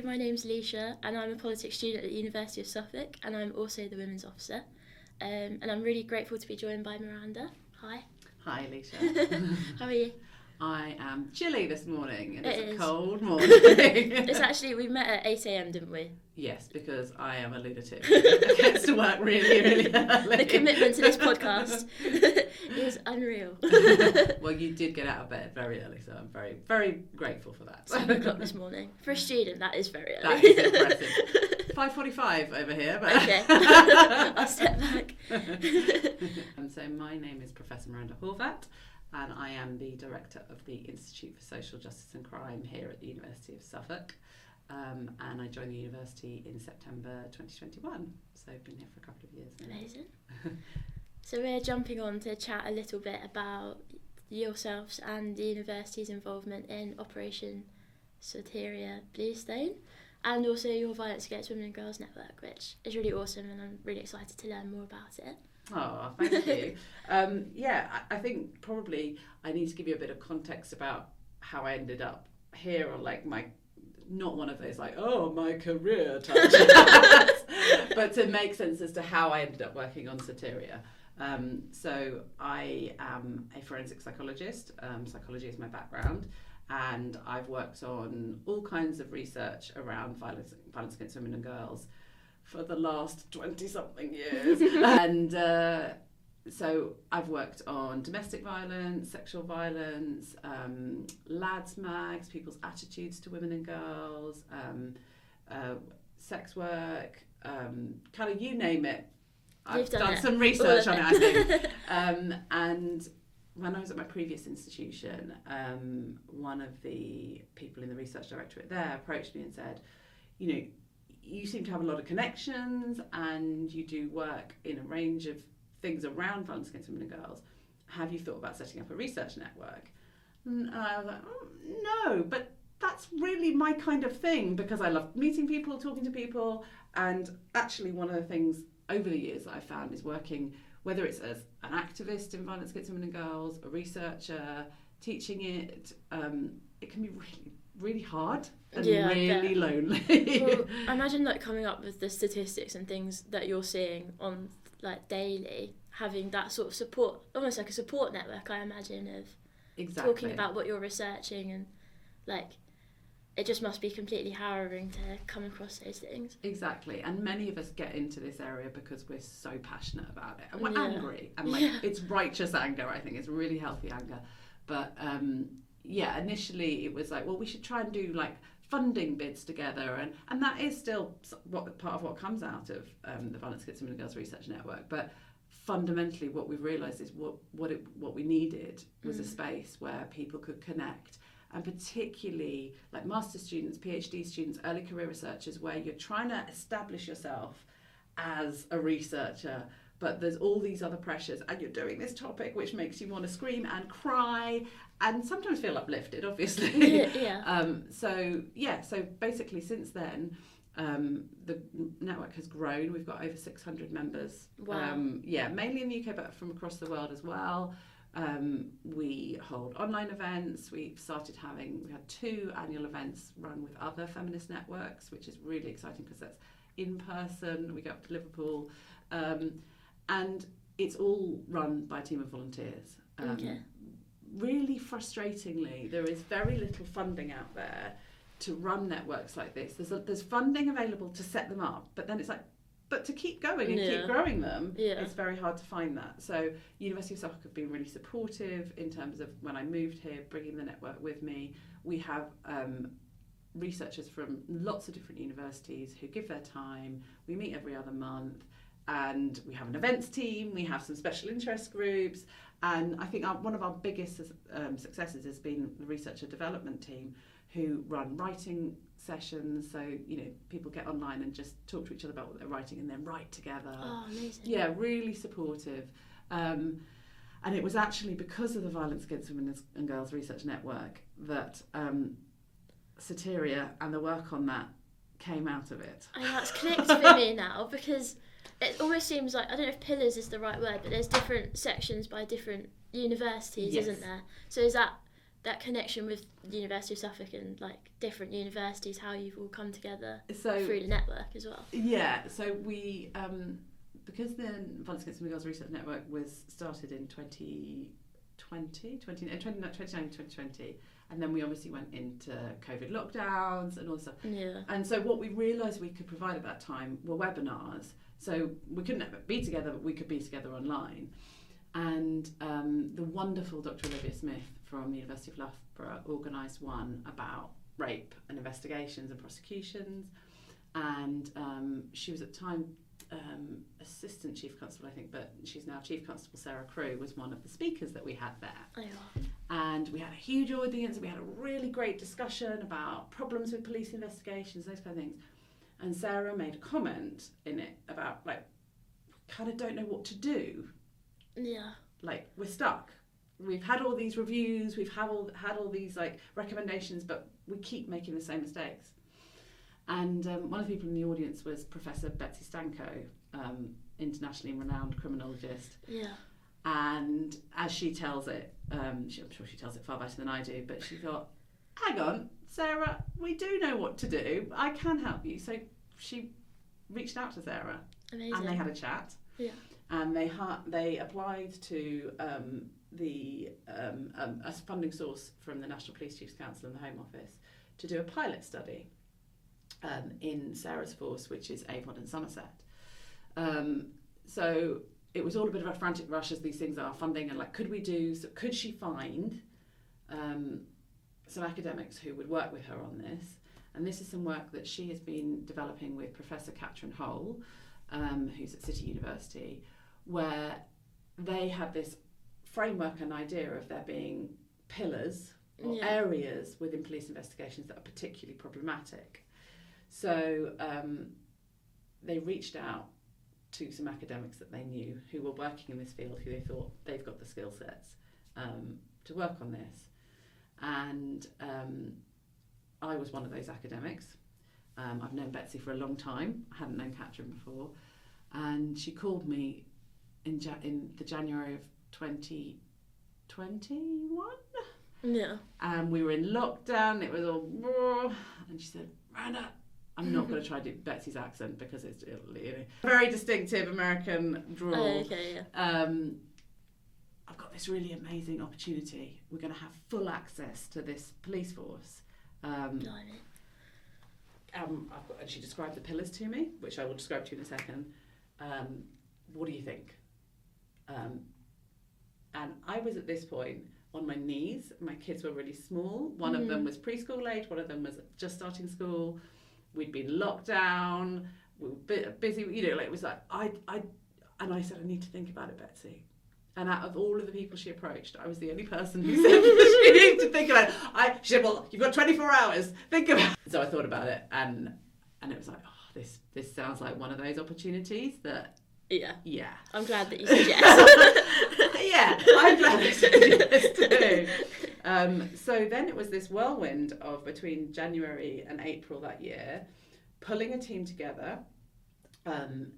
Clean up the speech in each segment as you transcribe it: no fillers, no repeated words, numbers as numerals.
my name's Leesha and I'm a politics student at the University of Suffolk and I'm also the Women's Officer. And I'm really grateful to be joined by Miranda. Hi. Hi, Leesha. How are you? I am chilly this morning and it's is. a cold morning. It's actually, we met at 8 a.m, didn't we? Yes, because I am a lunatic. I get to work really, really early. The commitment to this podcast is unreal. Well, you did get out of bed very early, so I'm very, very grateful for that. 7 o'clock this morning. For a student, that is very early. That is impressive. 5:45 over here. But Okay, I'll step back. And so my name is Professor Miranda Horvath, and I am the Director of the Insititute for Social Justice and Crime here at the University of Suffolk. And I joined the university in September 2021, so I've been here for a couple of years now. Amazing. So we're jumping on to chat a little bit about yourselves and the university's involvement in Operation Soteria Bluestone, and also your Violence Against Women and Girls Network, which is really awesome, and I'm really excited to learn more about it. Oh, thank you. I think probably I need to give you a bit of context about how I ended up here, or like not one of those like, oh, my career type chats, but to make sense as to how I ended up working on Soteria. So I am a forensic psychologist. Psychology is my background. And I've worked on all kinds of research around violence against women and girls for the last 20-something years. And so I've worked on domestic violence, sexual violence, lads mags, people's attitudes to women and girls, sex work, kind of you name it. I've done some research on it, I think. And when I was at my previous institution, one of the people in the research directorate there approached me and said, you seem to have a lot of connections and you do work in a range of things around violence against women and girls. Have you thought about setting up a research network? And I was like, no, but that's really my kind of thing, because I love meeting people, talking to people. And actually one of the things over the years that I found is working, whether it's as an activist in violence against women and girls, a researcher, teaching it, it can be really, really hard and really lonely. Well, imagine coming up with the statistics and things that you're seeing on daily, having that sort of support, almost like a support network, I imagine, of talking about what you're researching, and it just must be completely harrowing to come across those things. Exactly, and many of us get into this area because we're so passionate about it, and we're angry, and it's righteous anger. I think it's really healthy anger, but initially it was well, we should try and do funding bids together, and that is still part of what comes out of the Violence Against Women and Girls Research Network. But fundamentally, what we've realised is what we needed was a space where people could connect. And particularly master's students, PhD students, early career researchers, where you're trying to establish yourself as a researcher, but there's all these other pressures, and you're doing this topic which makes you want to scream and cry and sometimes feel uplifted, obviously. So basically since then, the network has grown. We've got over 600 members. Wow. Mainly in the UK, but from across the world as well. We hold online events. We had 2 annual events run with other feminist networks, which is really exciting because that's in person. We go up to Liverpool, and it's all run by a team of volunteers. Really frustratingly, there is very little funding out there to run networks like this. There's funding available to set them up, but then it's but to keep going and keep growing them, it's very hard to find that. So University of Suffolk have been really supportive in terms of when I moved here, bringing the network with me. We have researchers from lots of different universities who give their time. We meet every other month, and we have an events team. We have some special interest groups. And I think one of our biggest successes has been the researcher development team, who run writing sessions. So, people get online and just talk to each other about what they're writing and then write together. Oh, amazing. Yeah, really supportive. And it was actually because of the Violence Against Women and Girls Research Network that Soteria and the work on that came out of it. And that's clicked for me now, because it almost seems I don't know if pillars is the right word, but there's different sections by different universities, isn't there? So is that that connection with the University of Suffolk and like different universities, how you've all come together through the network as well. Yeah, so we, because the Violence Against Women and Girls Research Network was started in 2020, and then we obviously went into COVID lockdowns and all this stuff. Yeah. And so what we realised we could provide at that time were webinars. So we couldn't be together, but we could be together online. And the wonderful Dr. Olivia Smith from the University of Loughborough organised one about rape and investigations and prosecutions. And she was at the time Assistant Chief Constable, I think, but she's now Chief Constable Sarah Crew, was one of the speakers that we had there. Oh, yeah. And we had a huge audience, and we had a really great discussion about problems with police investigations, those kind of things. And Sarah made a comment in it about, like, kind of don't know what to do. Yeah. Like, we're stuck. We've had all these reviews, we've had all these, like, recommendations, but we keep making the same mistakes. And one of the people in the audience was Professor Betsy Stanko, internationally renowned criminologist. Yeah. And as she tells it, I'm sure she tells it far better than I do, but she thought, hang on, Sarah, we do know what to do. I can help you. So she reached out to Sarah. Amazing. And they had a chat. Yeah. And they applied to a funding source from the National Police Chiefs Council and the Home Office to do a pilot study in Sarah's force, which is Avon and Somerset. So it was all a bit of a frantic rush, as these things are, funding, and like, could she find some academics who would work with her on this? And this is some work that she has been developing with Professor Catherine Hole, who's at City University, where they have this framework and idea of there being pillars or areas within police investigations that are particularly problematic. So they reached out to some academics that they knew who were working in this field, who they thought they've got the skill sets to work on this. And I was one of those academics. I've known Betsy for a long time. I hadn't known Catherine before. And she called me in the January of 2021. Yeah. And we were in lockdown. It was all... And she said, Miranda, I'm not going to try to do Betsy's accent because it's very distinctive American drawl. Oh, okay, yeah. I've got this really amazing opportunity. We're going to have full access to this police force. And she described the pillars to me, which I will describe to you in a second. What do you think? And I was at this point on my knees. My kids were really small. One of them was preschool age. One of them was just starting school. We'd been locked down. We were busy. It was like I said, I need to think about it, Betsy. And out of all of the people she approached, I was the only person who said she needed to think about it. She said, well, you've got 24 hours. Think about it. So I thought about it, and it was like, oh, this sounds like one of those opportunities that. Yeah. I'm glad that you said yes. Yeah, I'm glad I said yes too. So then it was this whirlwind of between January and April that year, pulling a team together.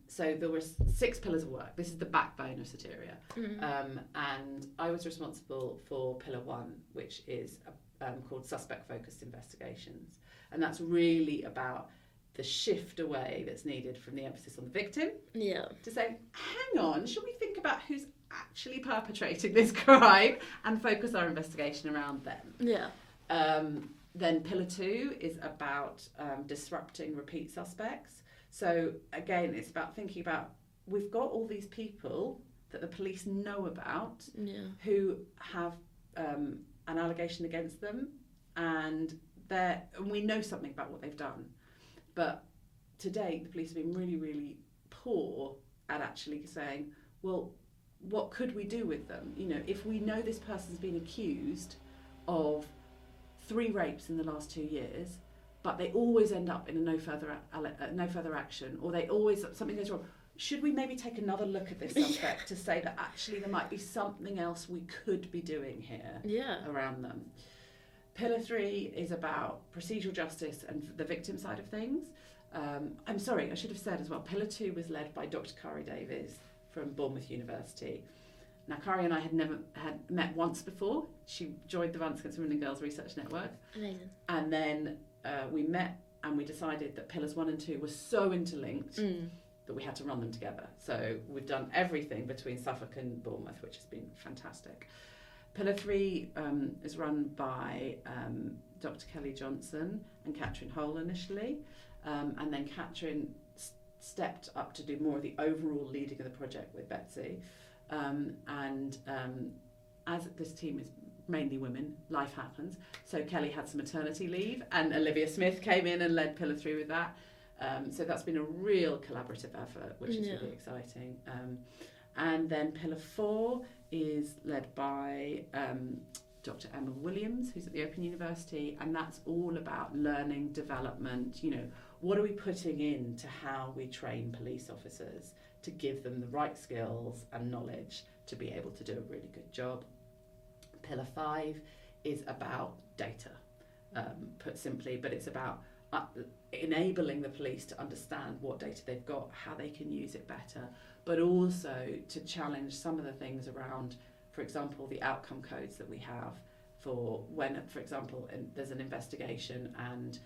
So there were 6 pillars of work. This is the backbone of Soteria. And I was responsible for pillar 1, which is called suspect-focused investigations. And that's really about the shift away that's needed from the emphasis on the victim to say, hang on, should we think about who's actually perpetrating this crime and focus our investigation around them? Then pillar 2 is about disrupting repeat suspects. So again, it's about thinking about, we've got all these people that the police know about who have an allegation against them, and we know something about what they've done. But to date, the police have been really, really poor at actually saying, well, what could we do with them? If we know this person's been accused of 3 rapes in the last 2 years, but they always end up in a no further action, or something goes wrong, should we maybe take another look at this suspect to say that actually there might be something else we could be doing here around them? Pillar 3 is about procedural justice and the victim side of things. I'm sorry, I should have said as well, Pillar 2 was led by Dr. Kari Davies from Bournemouth University. Now, Kari and I had met once before. She joined the Violence Against Women and Girls Research Network. Amazing. And then we met and we decided that Pillars 1 and 2 were so interlinked that we had to run them together. So we've done everything between Suffolk and Bournemouth, which has been fantastic. Pillar 3 is run by Dr. Kelly Johnson and Catherine Hole initially. And then Catherine stepped up to do more of the overall leading of the project with Betsy. As this team is mainly women, life happens. So Kelly had some maternity leave and Olivia Smith came in and led Pillar 3 with that. So that's been a real collaborative effort, which is really exciting. And then Pillar 4 is led by Dr. Emma Williams, who's at the Open University, and that's all about learning, development, what are we putting into how we train police officers to give them the right skills and knowledge to be able to do a really good job. Pillar 5 is about data, put simply, but it's about enabling the police to understand what data they've got, how they can use it better, but also to challenge some of the things around, for example, the outcome codes that we have for when, for example, there's an investigation and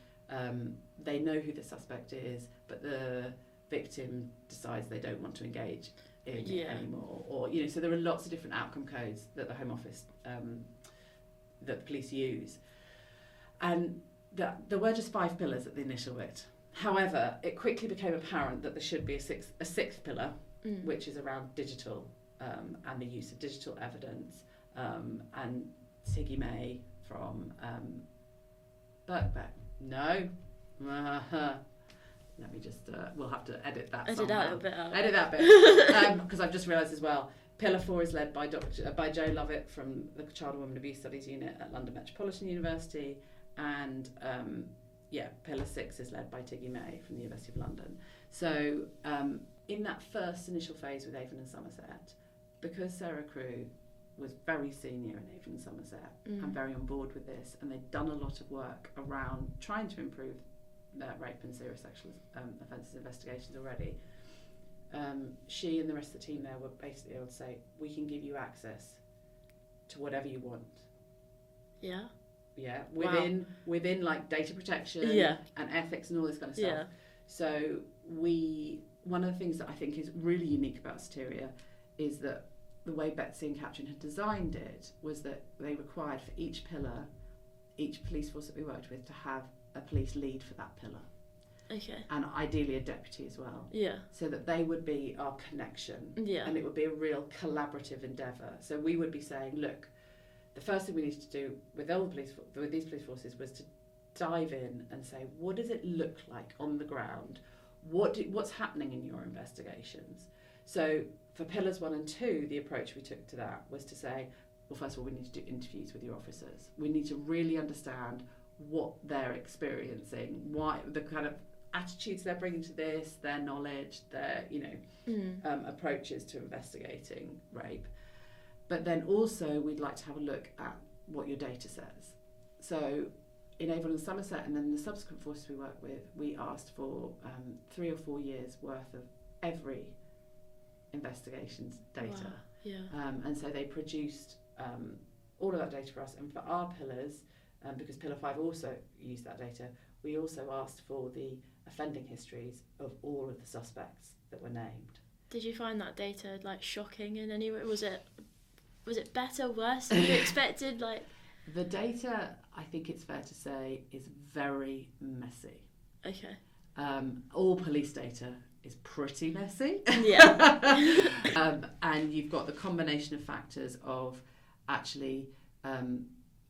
they know who the suspect is, but the victim decides they don't want to engage in it anymore, or so there are lots of different outcome codes that the Home Office that the police use, and there were just 5 pillars at the initial bit. However, it quickly became apparent that there should be a sixth pillar, which is around digital and the use of digital evidence, and Tiggy May from Birkbeck. No. Let me just, we'll have to edit that somehow. That little bit out. Edit that bit. Because I've just realised as well, Pillar 4 is led by Jo Lovett from the Child and Women Abuse Studies Unit at London Metropolitan University, and Pillar 6 is led by Tiggy May from the University of London. So in that first initial phase with Avon and Somerset, because Sarah Crewe was very senior in Avon and Somerset and very on board with this, and they'd done a lot of work around trying to improve rape and serious sexual offences investigations already, she and the rest of the team there were basically able to say, we can give you access to whatever you want. Within like data protection and ethics and all this kind of stuff. So one of the things that I think is really unique about Soteria is that the way Betsy and Catherine had designed it was that they required for each pillar, each police force that we worked with, to have a police lead for that pillar. Okay. And ideally a deputy as well. So that they would be our connection. And it would be a real collaborative endeavour. So we would be saying, look, the first thing we needed to do with these police forces was to dive in and say, what does it look like on the ground? What's happening in your investigations? So for Pillars 1 and 2, the approach we took to that was to say, well, first of all, we need to do interviews with your officers. We need to really understand what they're experiencing, why the kind of attitudes they're bringing to this, their knowledge, their approaches to investigating rape. But then also we'd like to have a look at what your data says. So in Avon and Somerset, and then the subsequent forces we work with, we asked for 3 or 4 years worth of every investigation's data. And so they produced all of that data for us, and for our pillars, because Pillar 5 also used that data, we also asked for the offending histories of all of the suspects that were named. Did you find that data like shocking in any way? Was it better, worse than you expected? Like the data, I think it's fair to say, is very messy. Okay. All police data is pretty messy. And you've got the combination of factors of actually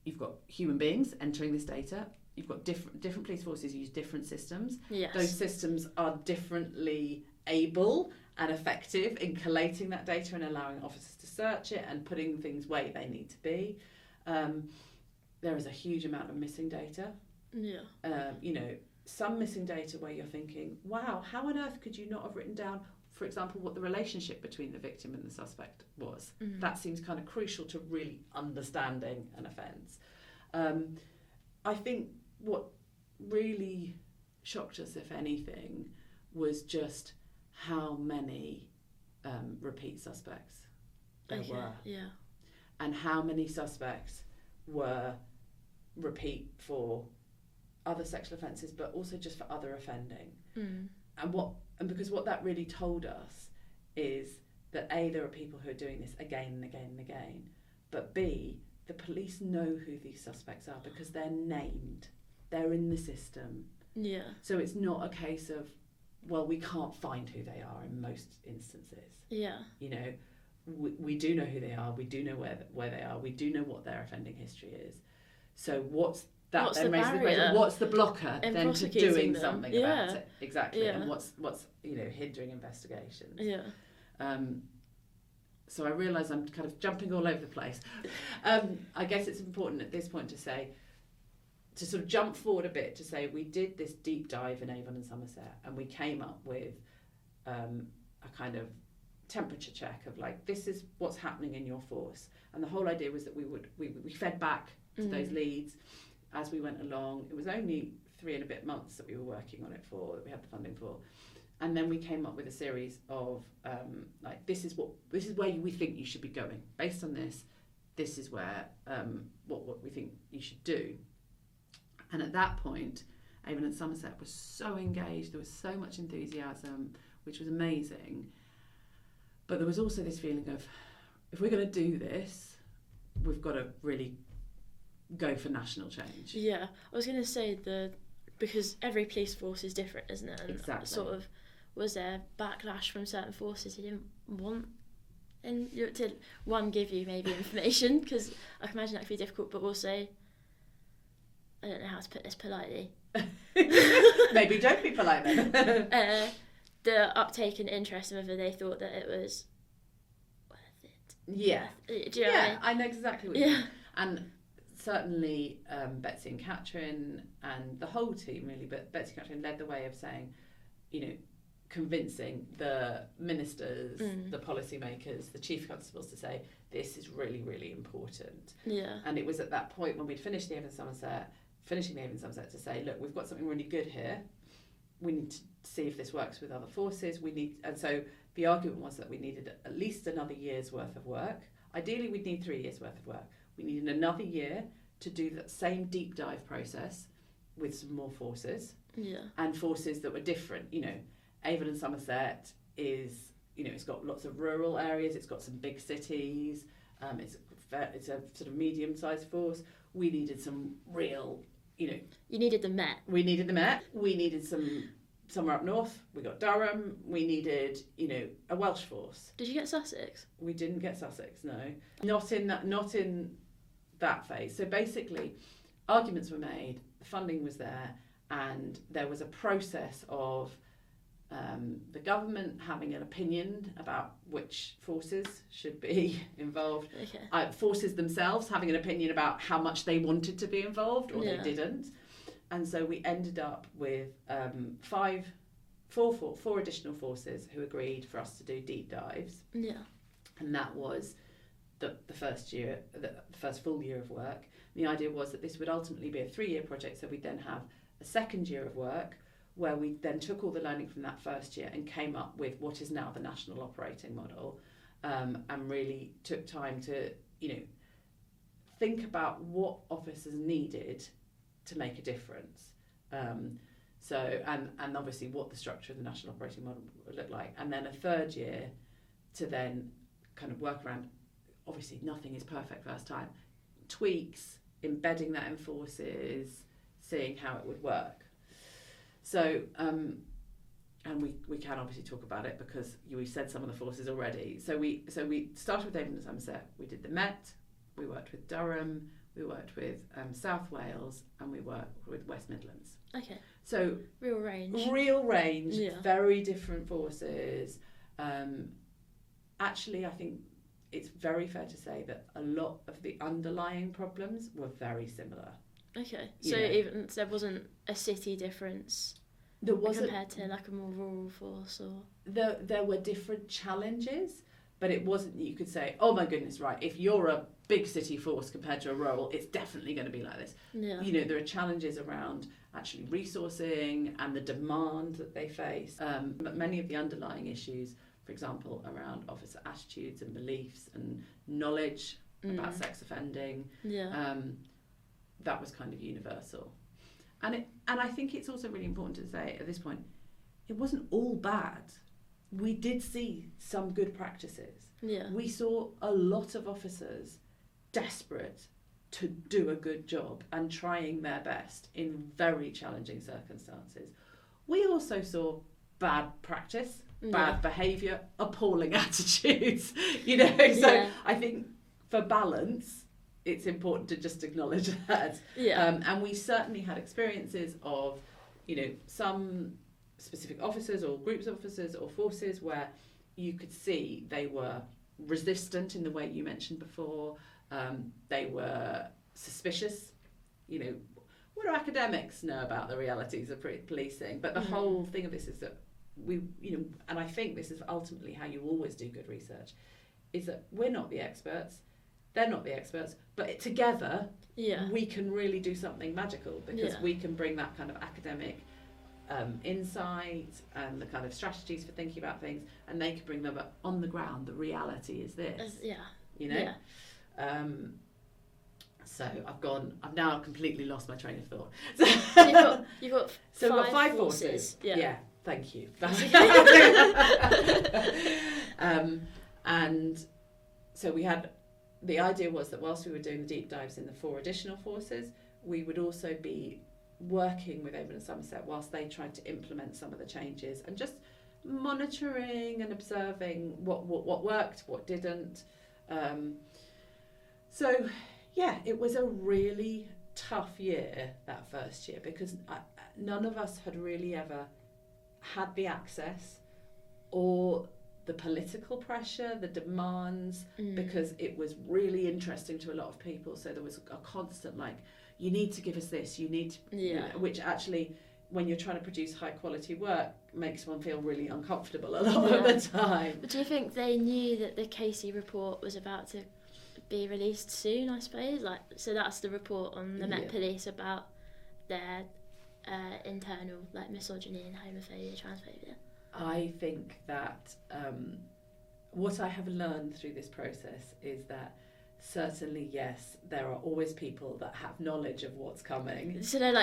you've got human beings entering this data. You've got different police forces use different systems. Those systems are differently able and effective in collating that data and allowing officers to search it and putting things where they need to be. There is a huge amount of missing data. Some missing data where you're thinking, wow, how on earth could you not have written down, for example, what the relationship between the victim and the suspect was? That seems kind of crucial to really understanding an offence. I think what really shocked us, if anything, was just how many repeat suspects there were. Yeah. And how many suspects were repeat for other sexual offences, but also just for other offending. And because what that really told us is that A, there are people who are doing this again and again and again, but B, the police know who these suspects are because they're named, they're in the system. Yeah. So it's not a case of, well, we can't find who they are in most instances. Yeah. You know, we do know who they are, we do know where they are, we do know what their offending history is. So what's the question, what's the blocker then to doing something about it? Exactly. Yeah. And what's hindering investigations? Yeah. So I realise I'm kind of jumping all over the place. I guess it's important at this point to sort of jump forward a bit to say we did this deep dive in Avon and Somerset, and we came up with a kind of temperature check of like, this is what's happening in your force. And the whole idea was that we fed back to those leads as we went along. It was only 3 and a bit months that we were working on it for, that we had the funding for. And then we came up with a series of this is where we think you should be going. Based on this is where what we think you should do. And at that point, Avon and Somerset was so engaged. There was so much enthusiasm, which was amazing. But there was also this feeling of, if we're going to do this, we've got to really go for national change. Yeah, I was going to say because every police force is different, isn't it? And exactly. Sort of, was there backlash from certain forces who didn't want to give you maybe information, because I can imagine that could be difficult, but also, I don't know how to put this politely. Maybe don't be polite then. The uptake and interest, whether they thought that it was worth it. Yeah. Do you know what I mean? I know exactly what you mean. And certainly Betsy and Catherine and the whole team really, but Betsy and Catherine led the way of saying, convincing the ministers, the policymakers, the chief constables to say, this is really, really important. Yeah. And it was at that point when we'd finished finishing the Avon Somerset to say, look, we've got something really good here. We need to see if this works with other forces. And so the argument was that we needed at least another year's worth of work. Ideally, we'd need 3 years worth of work. We needed another year to do that same deep dive process with some more forces. Yeah. And forces that were different. Avon and Somerset is, it's got lots of rural areas, it's got some big cities, it's a sort of medium-sized force. We needed some real, You needed the Met. We needed the Met. We needed somewhere up north. We got Durham. We needed, a Welsh force. Did you get Sussex? We didn't get Sussex, no. Not in that phase. So basically, arguments were made, the funding was there, and there was a process of the government having an opinion about which forces should be involved. Okay. Forces themselves having an opinion about how much they wanted to be involved or they didn't. And so we ended up with four additional forces who agreed for us to do deep dives. Yeah. And that was the first full year of work. And the idea was that this would ultimately be a 3-year project, so we'd then have a second year of work where we then took all the learning from that first year and came up with what is now the national operating model, and really took time to, think about what officers needed to make a difference. So obviously what the structure of the national operating model would look like. And then a third year to then kind of work around, obviously nothing is perfect first time, tweaks, embedding that in forces, seeing how it would work. So, and we can obviously talk about it because we said some of the forces already. So we started with Avon and Somerset. We did the Met. We worked with Durham. We worked with South Wales, and we worked with West Midlands. Okay. So real range. Yeah. Very different forces. Actually, I think it's very fair to say that a lot of the underlying problems were very similar. Okay, so even there wasn't a city difference compared to like a more rural force, or there were different challenges, but it wasn't that you could say, oh my goodness, right, if you're a big city force compared to a rural, it's definitely going to be like this. Yeah. There are challenges around actually resourcing and the demand that they face, but many of the underlying issues for example, around officer attitudes and beliefs and knowledge about sex offending. That was kind of universal. And I think it's also really important to say at this point, it wasn't all bad. We did see some good practices. We saw a lot of officers desperate to do a good job and trying their best in very challenging circumstances. We also saw bad practice, bad behaviour, appalling attitudes, so I think for balance it's important to just acknowledge that. And we certainly had experiences of some specific officers or groups of officers or forces where you could see they were resistant in the way you mentioned before. They were suspicious. What do academics know about the realities of policing? But the whole thing of this is that and I think this is ultimately how you always do good research, is that we're not the experts, they're not the experts, but together we can really do something magical, because we can bring that kind of academic insight and the kind of strategies for thinking about things, and they can bring them up on the ground. The reality is this. So I've now completely lost my train of thought. You've got we've got 5 forces. Yeah, thank you. And so the idea was that whilst we were doing the deep dives in the 4 additional forces, we would also be working with Avon and Somerset whilst they tried to implement some of the changes, and just monitoring and observing what worked, what didn't. It was a really tough year, that first year, because none of us had really ever had the access or the political pressure, the demands, because it was really interesting to a lot of people. So there was a constant you need to give us this, you need to, which actually, when you're trying to produce high quality work, makes one feel really uncomfortable a lot of the time. But do you think they knew that the Casey report was about to be released soon, I suppose? So that's the report on the Met Police about their internal misogyny and homophobia, transphobia. I think that what I have learned through this process is that certainly, yes, there are always people that have knowledge of what's coming. So they're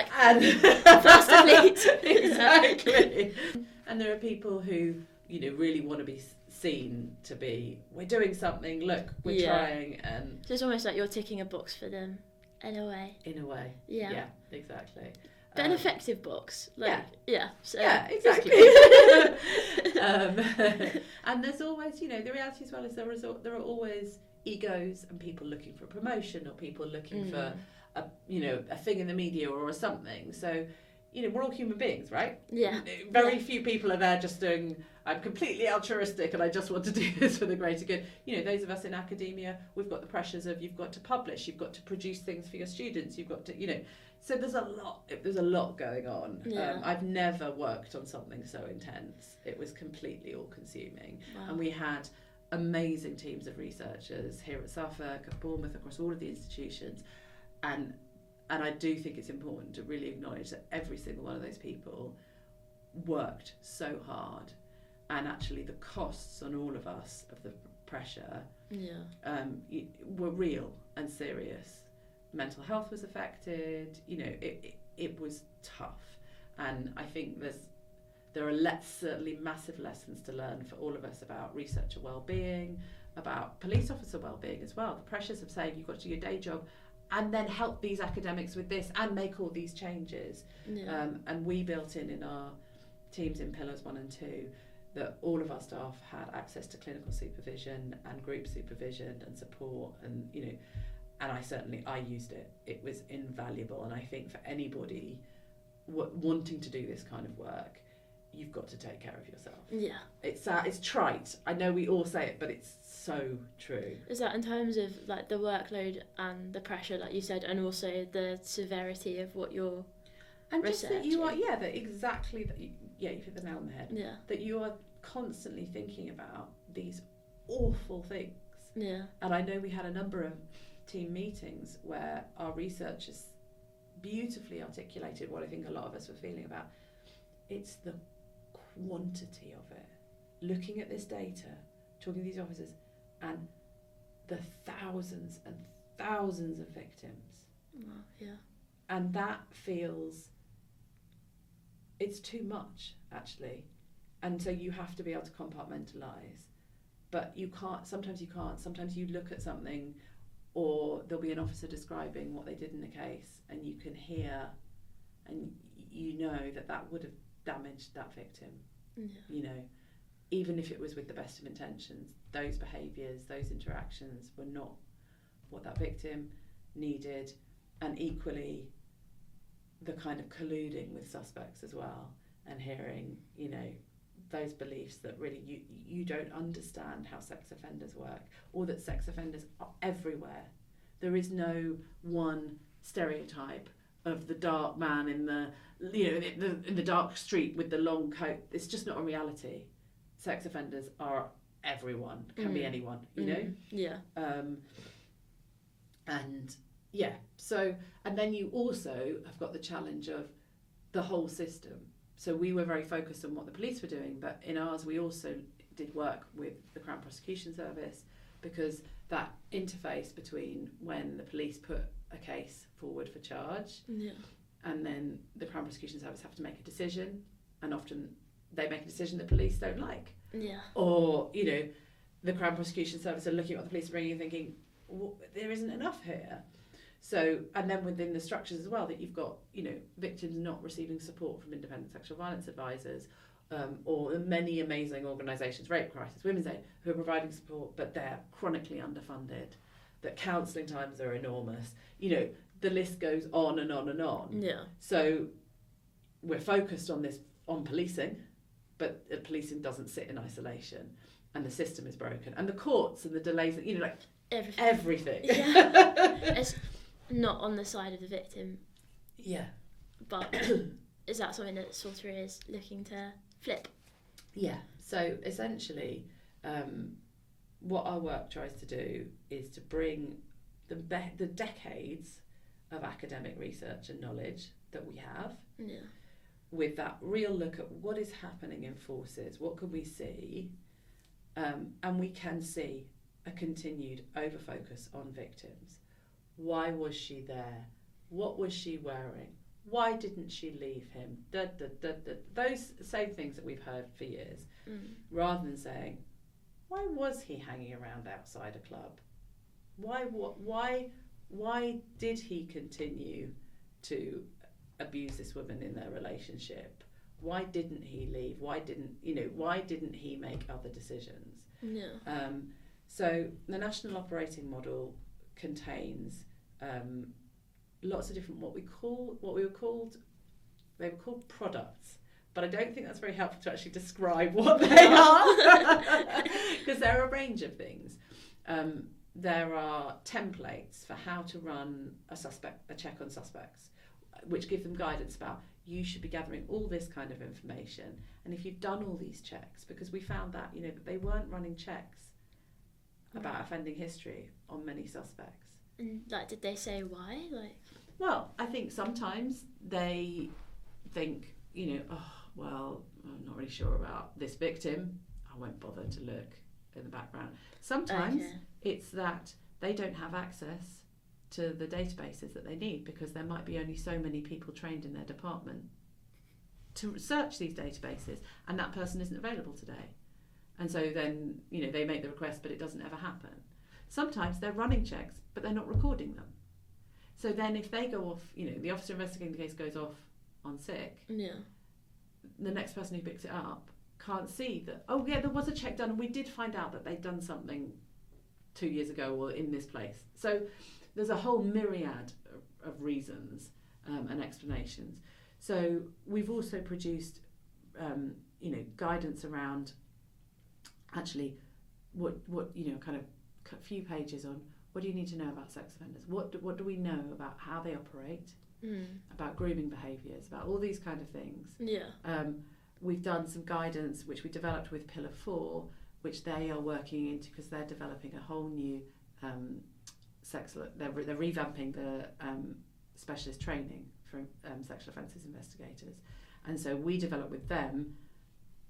first of lead. Exactly. And there are people who, really want to be seen to be, we're doing something, look, we're trying. And so it's almost like you're ticking a box for them, in a way. Yeah, exactly. But an effective box. Exactly. And there's always, the reality as well is there are always egos and people looking for promotion, or people looking for a thing in the media or something. So, we're all human beings, right? Very few people are there just doing, I'm completely altruistic and I just want to do this for the greater good. Those of us in academia, we've got the pressures of, you've got to publish, you've got to produce things for your students, you've got to, so there's a lot going on. I've never worked on something so intense. It was completely all consuming. Wow. And we had amazing teams of researchers here at Suffolk, at Bournemouth, across all of the institutions, and I do think it's important to really acknowledge that every single one of those people worked so hard, and actually the costs on all of us of the pressure were real and serious. Mental health was affected. It was tough, and I think there are certainly massive lessons to learn for all of us about researcher well-being, about police officer well-being as well. The pressures of saying you've got to do your day job and then help these academics with this and make all these changes. And we built in our teams in Pillars 1 and 2 that all of our staff had access to clinical supervision and group supervision and support, and and I used it. It was invaluable, and I think for anybody wanting to do this kind of work, you've got to take care of yourself. It's trite. I know we all say it, but it's so true. Is that in terms of the workload and the pressure, like you said, and also the severity of what you're and researching? Just that you are, exactly. That you hit the nail on the head. That you are constantly thinking about these awful things. And I know we had a number of team meetings where our researchers beautifully articulated what I think a lot of us were feeling about. It's the quantity of it. looking at this data, talking to these officers, and the thousands and thousands of victims. Wow, yeah. And that feels, it's too much, actually. And so you have to be able to compartmentalise. But you can't, sometimes you look at something, or there'll be an officer describing what they did in the case, and you can hear, and you know that would have damaged that victim. Yeah. You know, even if it was with the best of intentions, those behaviours, those interactions were not what that victim needed. And equally, the kind of colluding with suspects as well, and hearing, you know, those beliefs that really you don't understand how sex offenders work, or that sex offenders are everywhere. There is no one stereotype of the dark man in the, you know, in the dark street with the long coat. It's just not a reality. Sex offenders are everyone, can be anyone, you know? Yeah. And yeah, so, and then you also have got the challenge of the whole system. So we were very focused on what the police were doing, but in ours we also did work with the Crown Prosecution Service, because that interface between when the police put a case forward for charge, and then the Crown Prosecution Service have to make a decision, and often they make a decision that police don't like. Yeah. Or, you know, the Crown Prosecution Service are looking at what the police are bringing and thinking, well, there isn't enough here. So, and then within the structures as well, that you've got, you know, victims not receiving support from independent sexual violence advisors, or the many amazing organisations, Rape Crisis, Women's Aid, who are providing support, but they're chronically underfunded, that counselling times are enormous. You know, the list goes on and on and on. Yeah. So we're focused on this, on policing, but policing doesn't sit in isolation, and the system is broken, and the courts and the delays, you know, like everything. Yeah. It's not on the side of the victim. Yeah. But is that something that Soteria is looking to flip? Yeah. So essentially, what our work tries to do is to bring the decades of academic research and knowledge that we have, with that real look at what is happening in forces, what can we see, and we can see a continued over-focus on victims. Why was she there? What was she wearing? Why didn't she leave him? Those same things that we've heard for years, rather than saying, why was he hanging around outside a club? Why did he continue to abuse this woman in their relationship? Why didn't he leave? Why didn't he make other decisions? Yeah. So the national operating model contains lots of different they were called products, but I don't think that's very helpful to actually describe what they are, because there are a range of things. There are templates for how to run a check on suspects, which give them guidance about, you should be gathering all this kind of information, and if you've done all these checks, because we found that, you know, that they weren't running checks about offending history on many suspects. And like, did they say why? Like, well, I think sometimes they think, you know, oh, well, I'm not really sure about this victim, I won't bother to look in the background. Sometimes it's that they don't have access to the databases that they need, because there might be only so many people trained in their department to search these databases, and that person isn't available today. And so then, you know, they make the request, but it doesn't ever happen. Sometimes they're running checks, but they're not recording them. So then if they go off, you know, the officer investigating the case goes off on sick, the next person who picks it up can't see that, oh yeah, there was a check done, and we did find out that they'd done something 2 years ago or in this place. So there's a whole myriad of reasons and explanations. So we've also produced, you know, guidance around actually what you know, kind of a few pages on what do you need to know about sex offenders? What do we know about how they operate? About grooming behaviours, about all these kind of things. We've done some guidance which we developed with Pillar 4, which they are working into, because they're developing a whole new they're revamping the specialist training for sexual offences investigators, and so we developed with them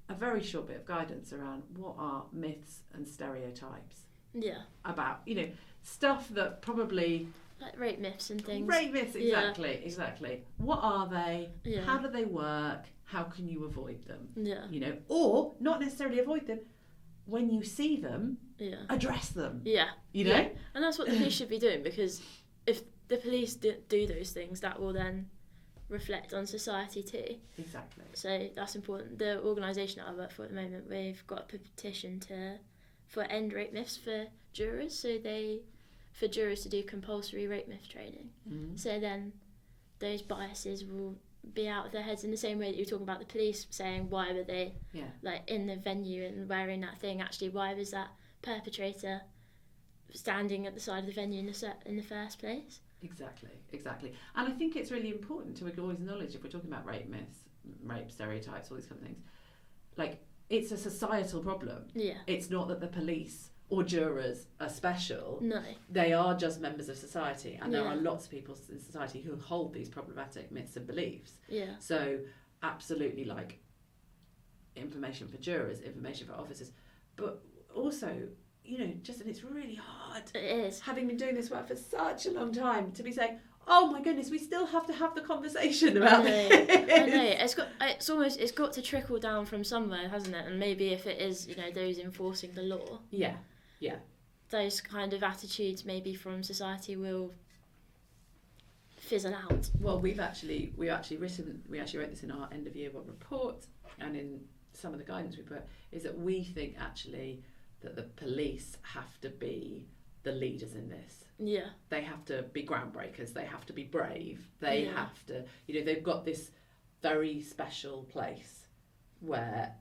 a very short bit of guidance around what are myths and stereotypes. Yeah. About, stuff that probably... Like rape myths and things. Rape myths, exactly. What are they? Yeah. How do they work? How can you avoid them? Yeah. Or not necessarily avoid them. When you see them, address them. Yeah. Yeah. And that's what the police should be doing, because if the police do those things, that will then reflect on society too. Exactly. So that's important. The organisation that I work for at the moment, we've got a petition for end rape myths for jurors, for jurors to do compulsory rape myth training. Mm-hmm. So then those biases will be out of their heads, in the same way that you were talking about the police saying, why were they like in the venue and wearing that thing? Actually, why was that perpetrator standing at the side of the venue in the first place? Exactly. And I think it's really important to always acknowledge, if we're talking about rape myths, rape stereotypes, all these kind of things, like, it's a societal problem. Yeah. It's not that the police or jurors are special. No. They are just members of society, and there are lots of people in society who hold these problematic myths and beliefs. Yeah. So absolutely, like, information for jurors, information for officers, but also, and it's really hard. It is. Having been doing this work for such a long time, to be saying, oh my goodness, we still have to have the conversation about this. I know. It's got to trickle down from somewhere, hasn't it? And maybe if it is, those enforcing the law. Yeah. Those kind of attitudes maybe from society will fizzle out. Well, we actually wrote this in our end of year one report, and in some of the guidance we put, is that we think actually that the police have to be the leaders in this. Yeah. They have to be groundbreakers. They have to be brave. They have to, they've got this very special place where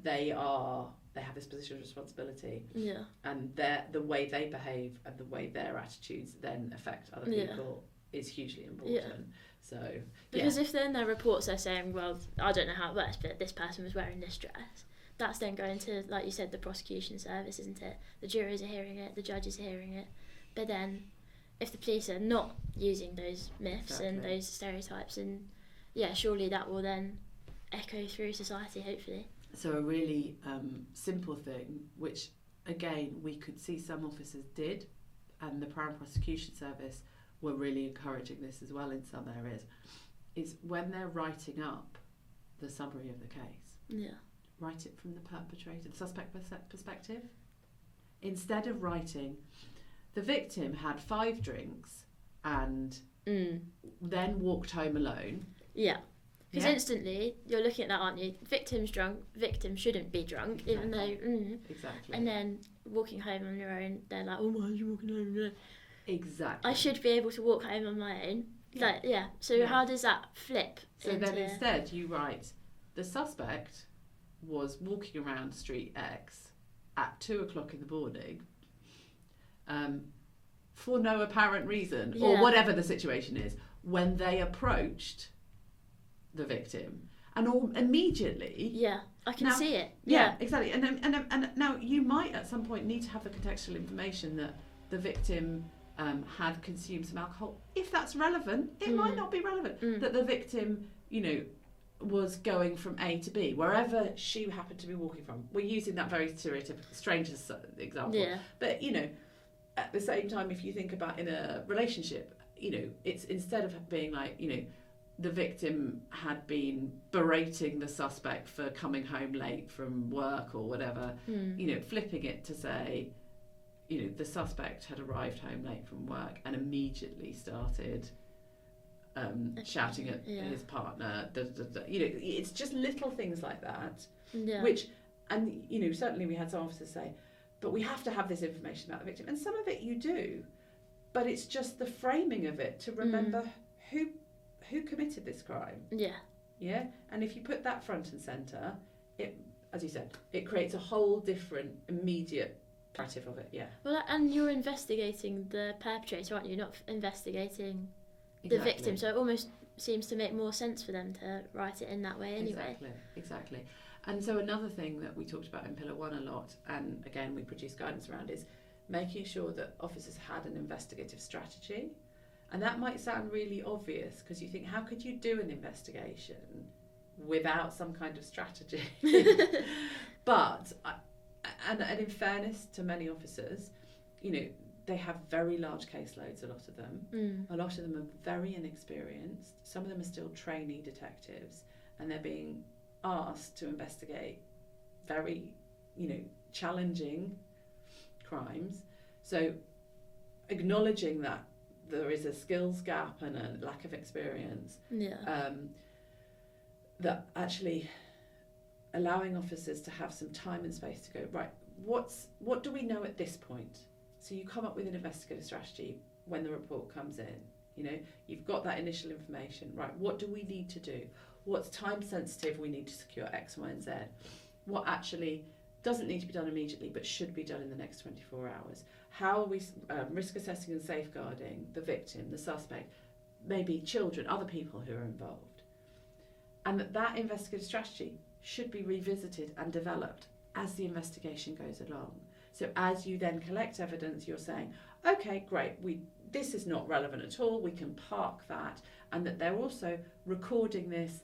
they have this position of responsibility. Yeah. And the way they behave and the way their attitudes then affect other people is hugely important. Yeah. So, because if then their reports are saying, well, I don't know how it works, but this person was wearing this dress, that's then going to, like you said, the prosecution service, isn't it? The jurors are hearing it, the judges are hearing it. But then, if the police are not using those myths and those stereotypes, and surely that will then echo through society, hopefully. So a really simple thing, which again we could see some officers did, and the Crown Prosecution Service were really encouraging this as well in some areas, is when they're writing up the summary of the case, write it from the perpetrator, the suspect perspective. Instead of writing, the victim had 5 drinks and then walked home alone. Yeah. Because instantly you're looking at that, aren't you? Victim's drunk, victim shouldn't be drunk, even though... Exactly. And then walking home on your own, they're like, oh, why are you walking home? Exactly. I should be able to walk home on my own. So how does that flip? So then instead you write, the suspect was walking around street X at 2:00 in the morning for no apparent reason, or whatever the situation is, when they approached the victim, and all immediately I can see it exactly, and now you might at some point need to have the contextual information that the victim had consumed some alcohol. If that's relevant, it might not be relevant that the victim was going from A to B, wherever she happened to be walking from. We're using that very stereotypical stranger example, but at the same time, if you think about in a relationship, it's instead of being like, the victim had been berating the suspect for coming home late from work or whatever, flipping it to say, the suspect had arrived home late from work and immediately started shouting at his partner. It's just little things like that, which, and certainly we had some officers say, but we have to have this information about the victim, and some of it you do, but it's just the framing of it to remember who committed this crime. Yeah, and if you put that front and centre, it, as you said, it creates a whole different immediate narrative of it. Well, and you're investigating the perpetrator, aren't you? Not investigating the victim, so it almost seems to make more sense for them to write it in that way anyway. Exactly. And so another thing that we talked about in Pillar 1 a lot, and again we produce guidance around, is making sure that officers had an investigative strategy. And that might sound really obvious, because you think, how could you do an investigation without some kind of strategy. But and in fairness to many officers, you know, they have very large caseloads, a lot of them. A lot of them are very inexperienced. Some of them are still trainee detectives, and they're being asked to investigate very, you know, challenging crimes. So acknowledging that there is a skills gap and a lack of experience, that actually allowing officers to have some time and space to go, right, what do we know at this point? So you come up with an investigative strategy when the report comes in. You know, you've got that initial information, right? What do we need to do? What's time sensitive? We need to secure X, Y, and Z. What actually doesn't need to be done immediately but should be done in the next 24 hours? How are we risk assessing and safeguarding the victim, the suspect, maybe children, other people who are involved? And that investigative strategy should be revisited and developed as the investigation goes along. So as you then collect evidence, you're saying, okay, great, this is not relevant at all, we can park that, and that they're also recording this,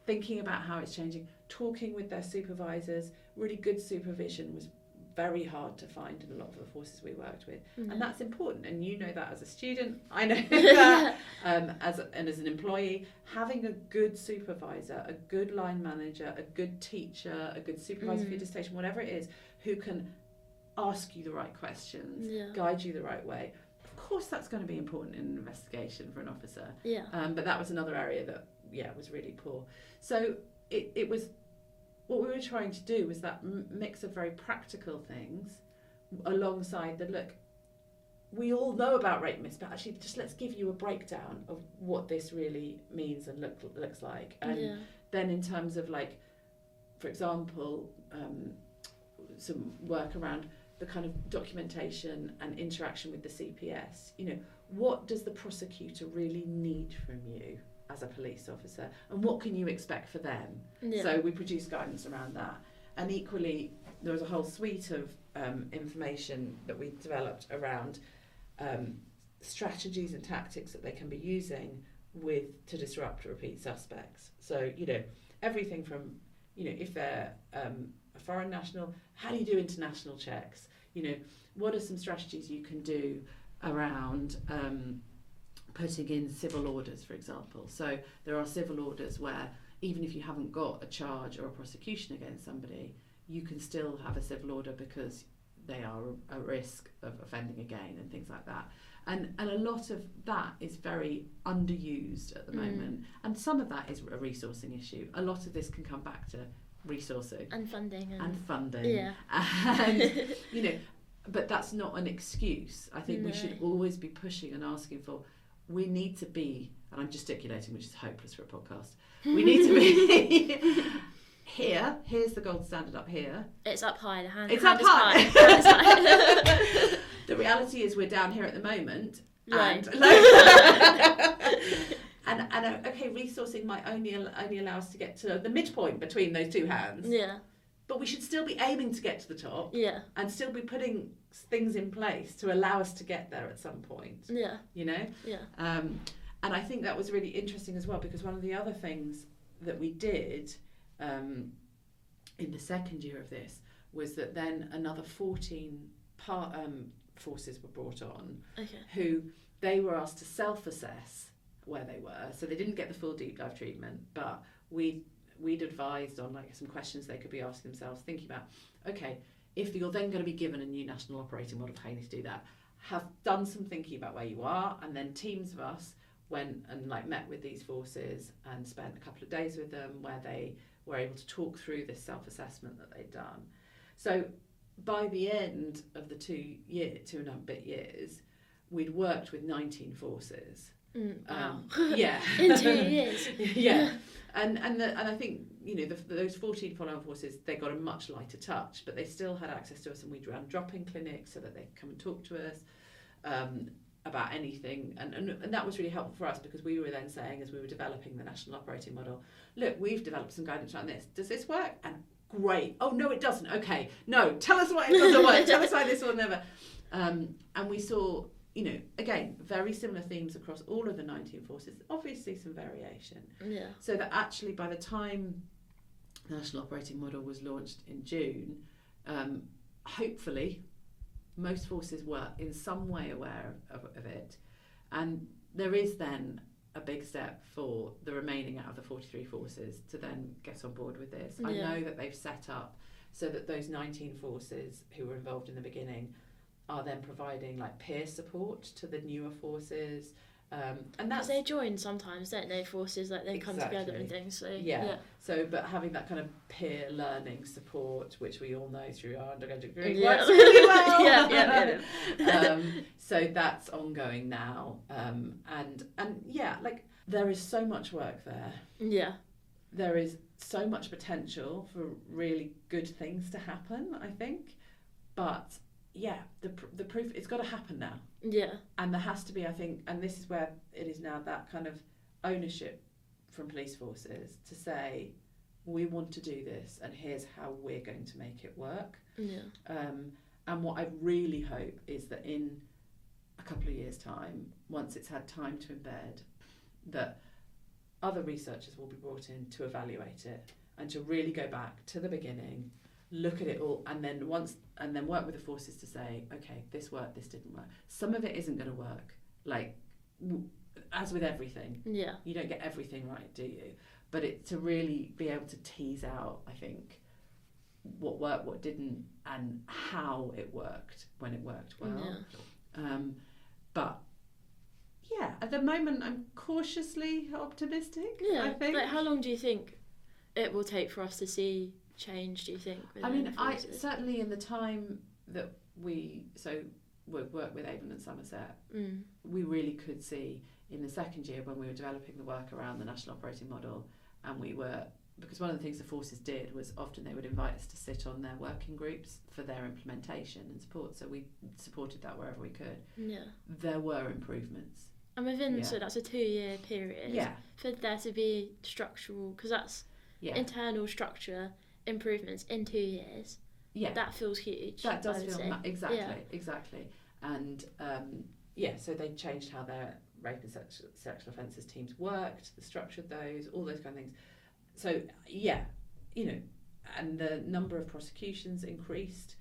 thinking about how it's changing, talking with their supervisors. Really good supervision was very hard to find in a lot of the forces we worked with, and that's important, and you know that as a student, I know that as an employee, having a good supervisor, a good line manager, a good teacher, a good supervisor for your dissertation, whatever it is, who can ask you the right questions, guide you the right way. Of course that's going to be important in an investigation for an officer, but that was another area that was really poor. So it was, what we were trying to do was that mix of very practical things alongside the, look, we all know about rape myths, but actually just let's give you a breakdown of what this really means and looks like. And then in terms of, like, for example, some work around the kind of documentation and interaction with the CPS. You know, what does the prosecutor really need from you as a police officer, and what can you expect for them? So we produced guidance around that, and equally there was a whole suite of information that we developed around strategies and tactics that they can be using to disrupt repeat suspects. So, you know, everything from, you know, if they're a foreign national, how do you do international checks? You know, what are some strategies you can do around putting in civil orders, for example? So there are civil orders where even if you haven't got a charge or a prosecution against somebody, you can still have a civil order because they are at risk of offending again and things like that. And a lot of that is very underused at the moment. And some of that is a resourcing issue. A lot of this can come back to resourcing. And funding. Yeah. And, you know, but that's not an excuse. I think we should always be pushing and asking for, we need to be, and I'm gesticulating, which is hopeless for a podcast, we need to be here's the gold standard up here. It's up high, the hand. It's up high. The reality is we're down here at the moment. Right. And okay, resourcing might only allow us to get to the midpoint between those two hands. Yeah. But we should still be aiming to get to the top. Yeah. And still be putting things in place to allow us to get there at some point. Yeah. You know? Yeah. And I think that was really interesting as well, because one of the other things that we did in the second year of this was that then another 14 forces were brought on, who they were asked to self-assess where they were. So they didn't get the full deep dive treatment, but we'd advised on, like, some questions they could be asking themselves, thinking about, okay, if you're then going to be given a new national operating model, how you need to do that, have done some thinking about where you are, and then teams of us went and, like, met with these forces and spent a couple of days with them where they were able to talk through this self-assessment that they'd done. So by the end of the 2 and a bit years, we'd worked with 19 forces. Wow. Yeah. In 2 years. Yeah. And I think, you know, those 14 follow-on forces, they got a much lighter touch, but they still had access to us, and we'd run drop-in clinics so that they could come and talk to us about anything. And that was really helpful for us, because we were then saying, as we were developing the national operating model, look, we've developed some guidance around this. Does this work? And great. Oh, no, it doesn't. Okay. No, tell us why it doesn't work. Tell us why this will never. And we saw you know, again, very similar themes across all of the 19 forces, obviously some variation. Yeah. So that actually by the time the National Operating Model was launched in June, hopefully most forces were in some way aware of it. And there is then a big step for the remaining out of the 43 forces to then get on board with this. Yeah. I know that they've set up so that those 19 forces who were involved in the beginning are then providing like peer support to the newer forces. And that's, they join sometimes, don't they? Forces, like they come together and things. So yeah. So, but having that kind of peer learning support, which we all know through our undergraduate degree, works really well. So that's ongoing now, and yeah, like there is so much work there. Yeah. There is so much potential for really good things to happen, I think, but yeah, the proof, it's got to happen now. Yeah. And there has to be, I think, and this is where it is now, that kind of ownership from police forces to say, we want to do this and here's how we're going to make it work. Yeah. And what I really hope is that in a couple of years' time, once it's had time to embed, that other researchers will be brought in to evaluate it and to really go back to the beginning, look at it all, and then work with the forces to say, okay, this worked, this didn't work. Some of it isn't going to work, like as with everything. Yeah. You don't get everything right, do you? But to really be able to tease out, I think, what worked, what didn't, and how it worked when it worked well. Yeah. But yeah, at the moment I'm cautiously optimistic. Yeah. I think. Like, how long do you think it will take for us to see change, do you think? I mean, I certainly in the time that we worked with Avon and Somerset, we really could see in the second year when we were developing the work around the National Operating Model, and because one of the things the forces did was often they would invite us to sit on their working groups for their implementation and support, so we supported that wherever we could. Yeah. There were improvements. And within, so that's a 2-year period. Yeah. For there to be structural, because that's internal structure improvements in 2 years. Yeah. That feels huge. That does feel exactly. And so they changed how their rape and sexual offences teams worked, structured those, all those kind of things. So and the number of prosecutions increased.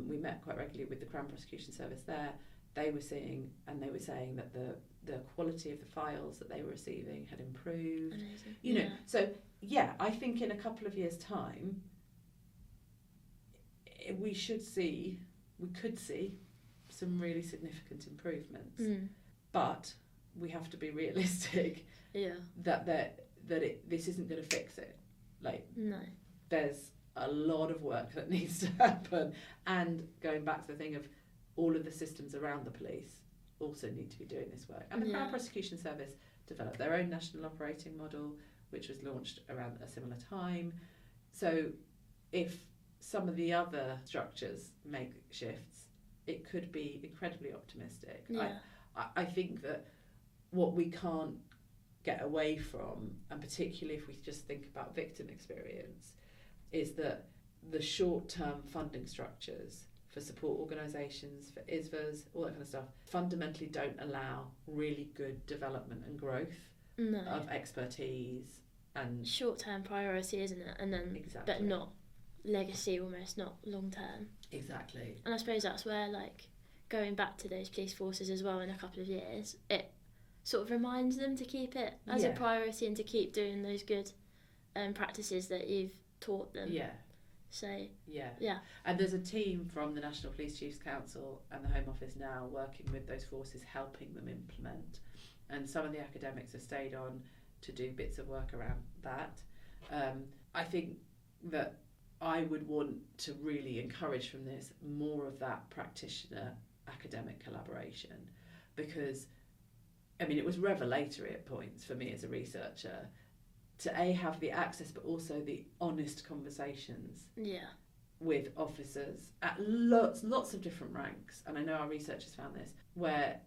We met quite regularly with the Crown Prosecution Service there. They were saying that the quality of the files that they were receiving had improved. Amazing. So I think in a couple of years' time, we could see some really significant improvements. But we have to be realistic. Yeah. This isn't going to fix it. Like, no. There's a lot of work that needs to happen, and going back to the thing of all of the systems around the police also need to be doing this work. And the Crown Prosecution Service developed their own National Operating Model, which was launched around a similar time. So if some of the other structures make shifts, it could be incredibly optimistic. Yeah. I think that what we can't get away from, and particularly if we just think about victim experience, is that the short-term funding structures for support organisations, for ISVAs, all that kind of stuff, fundamentally don't allow really good development and growth of expertise. And short-term priority, isn't it? And then, but not legacy, almost not long-term. Exactly. And I suppose that's where, like, going back to those police forces as well in a couple of years, it sort of reminds them to keep it as a priority and to keep doing those good practices that you've taught them. Yeah. So yeah. And there's a team from the National Police Chiefs Council and the Home Office now working with those forces, helping them implement. And some of the academics have stayed on to do bits of work around that. I think that I would want to really encourage from this more of that practitioner academic collaboration, because I mean it was revelatory at points for me as a researcher to have the access but also the honest conversations with officers at lots of different ranks. And I know our researchers found this, where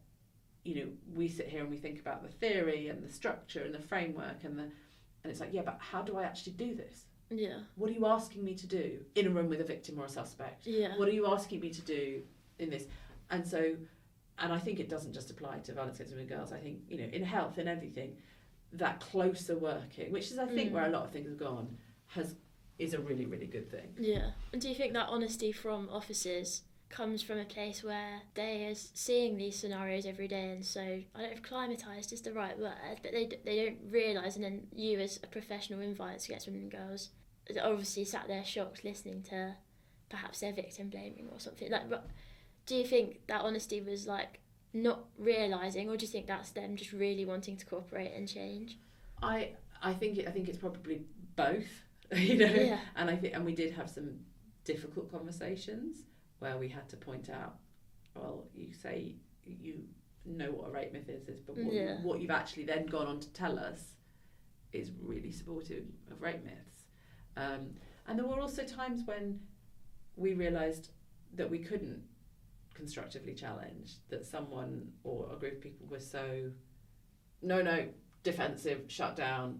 we sit here and we think about the theory and the structure and the framework and it's like, but how do I actually do this? Yeah. What are you asking me to do in a room with a victim or a suspect? Yeah. What are you asking me to do in this? And so I think it doesn't just apply to violence against women and girls. I think, you know, in health, in everything, that closer working, which is, I think, where a lot of things have gone, is a really, really good thing. Yeah. And do you think that honesty from officers comes from a place where they are seeing these scenarios every day, and so, I don't know if climatised is the right word, but they don't realise, and then you as a professional in violence against women and girls are obviously sat there shocked listening to perhaps their victim blaming or something. Like, do you think that honesty was like not realising, or do you think that's them just really wanting to cooperate and change? I think it's probably both, you know. Yeah. And we did have some difficult conversations where we had to point out, well, you say you know what a rape myth is, but what you've actually then gone on to tell us is really supportive of rape myths. And there were also times when we realised that we couldn't constructively challenge, that someone or a group of people were so defensive, shut down,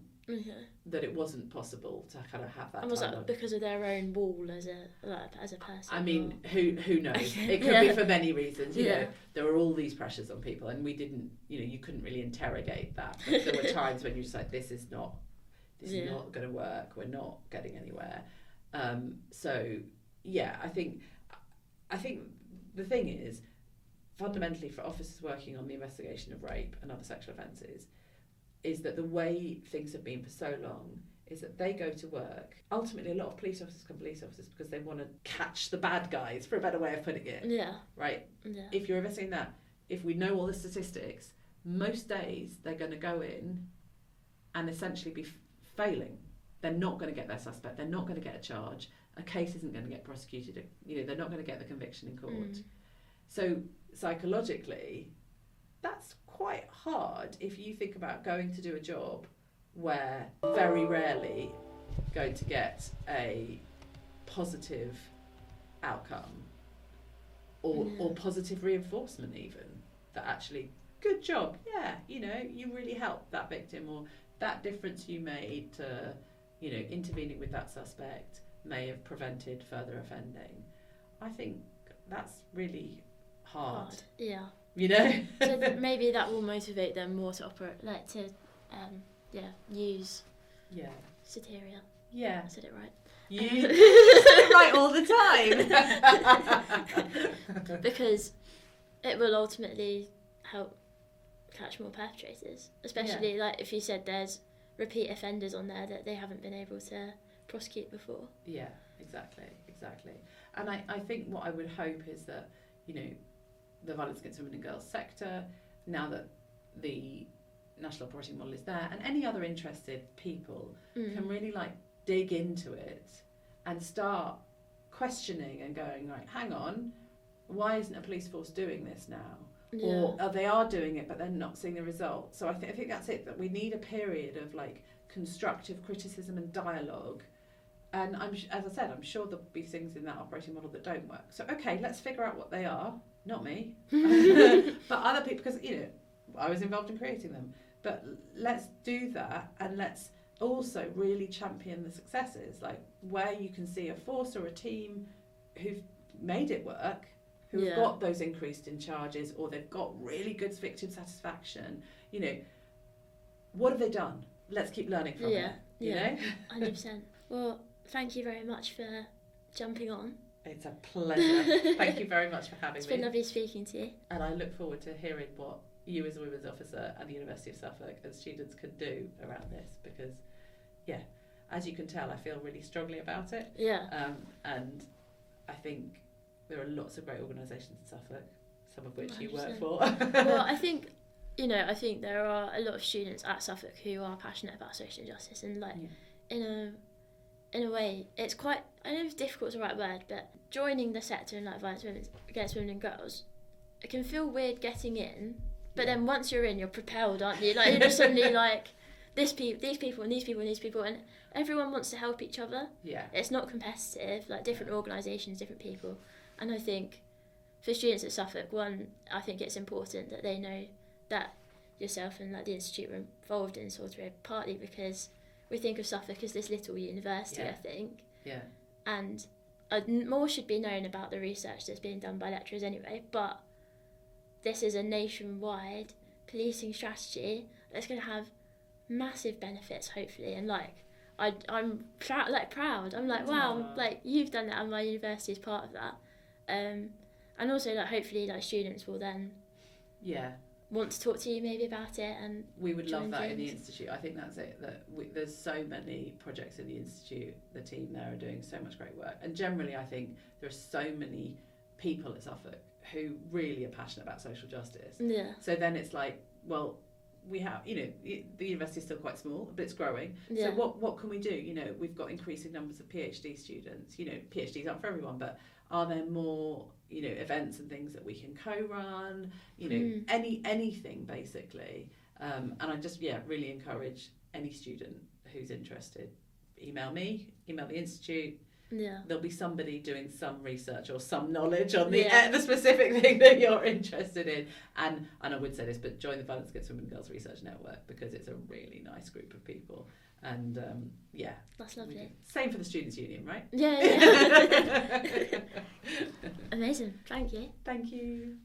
that it wasn't possible to kind of have that. And was that because of their own wall as a person? I mean, who knows? It could be for many reasons. You know, there were all these pressures on people, and we didn't. You know, you couldn't really interrogate that. But there were times when you just like, this is not going to work. We're not getting anywhere. So yeah, I think the thing is, fundamentally, for officers working on the investigation of rape and other sexual offences, is that the way things have been for so long is that they go to work. Ultimately, a lot of police officers become police officers because they want to catch the bad guys, for a better way of putting it. Yeah. Right? Yeah. If you're investigating that, if we know all the statistics, most days they're going to go in and essentially be failing. They're not going to get their suspect. They're not going to get a charge. A case isn't going to get prosecuted. You know, they're not going to get the conviction in court. So psychologically, that's quite hard if you think about going to do a job where very rarely going to get a positive outcome or positive reinforcement, even that actually, good job, you know, you really helped that victim, or that difference you made to, you know, intervening with that suspect may have prevented further offending. I think that's really hard. Yeah. You know? So maybe that will motivate them more to operate, like to, use Soteria. Yeah. I said it right. You said it right all the time. Because it will ultimately help catch more perpetrators. Especially like if you said there's repeat offenders on there that they haven't been able to prosecute before. Yeah, exactly. And I think what I would hope is that, you know, the violence against women and girls sector, now that the national operating model is there, and any other interested people can really like dig into it and start questioning and going, right, hang on, why isn't a police force doing this now? Or they are doing it but they're not seeing the results. So I think that's it, that we need a period of like constructive criticism and dialogue. And as I said, I'm sure there'll be things in that operating model that don't work. So okay, let's figure out what they are. Not me, but other people, because, you know, I was involved in creating them. But let's do that, and let's also really champion the successes, like where you can see a force or a team who've made it work, who've got those increased in charges, or they've got really good victim satisfaction. You know, what have they done? Let's keep learning from it. You know, 100%. Well, thank you very much for jumping on. It's a pleasure. Thank you very much for having me. It's been lovely speaking to you. And I look forward to hearing what you as a women's officer at the University of Suffolk and students can do around this, because, as you can tell, I feel really strongly about it. Yeah. And I think there are lots of great organisations in Suffolk, some of which 100%. You work for. Well, I think there are a lot of students at Suffolk who are passionate about social justice, and like in a way, it's quite, I don't know if difficult is the right word, but joining the sector in like violence against women and girls, it can feel weird getting in, but then once you're in, you're propelled, aren't you? Like you're just suddenly like, these people, and everyone wants to help each other. Yeah. It's not competitive, like different organisations, different people. And I think for students at Suffolk, I think it's important that they know that yourself and like the Insititute were involved in Soteria, partly because we think of Suffolk as this little university, I think. Yeah. And more should be known about the research that's being done by lecturers anyway, but this is a nationwide policing strategy that's going to have massive benefits, hopefully, and I'm proud. I'm like, wow, like you've done that, and my university is part of that. And also, like, hopefully, like, students will then want to talk to you maybe about it, and we would love that in the Institute. I think that's it. There's so many projects in the Institute. The team there are doing so much great work, and generally, I think there are so many people at Suffolk who really are passionate about social justice. Yeah. So then it's like, well, we have, the university is still quite small, but it's growing. Yeah. So what can we do? We've got increasing numbers of PhD students. PhDs aren't for everyone, but are there more, events and things that we can co-run? Anything basically. And I just really encourage any student who's interested. Email me, email the Institute. Yeah. There'll be somebody doing some research or some knowledge on the specific thing that you're interested in. And I would say this, but join the Violence Against Women and Girls Research Network, because it's a really nice group of people. And that's lovely. Same for the Students' Union, right? Yeah. Amazing. Thank you. Thank you.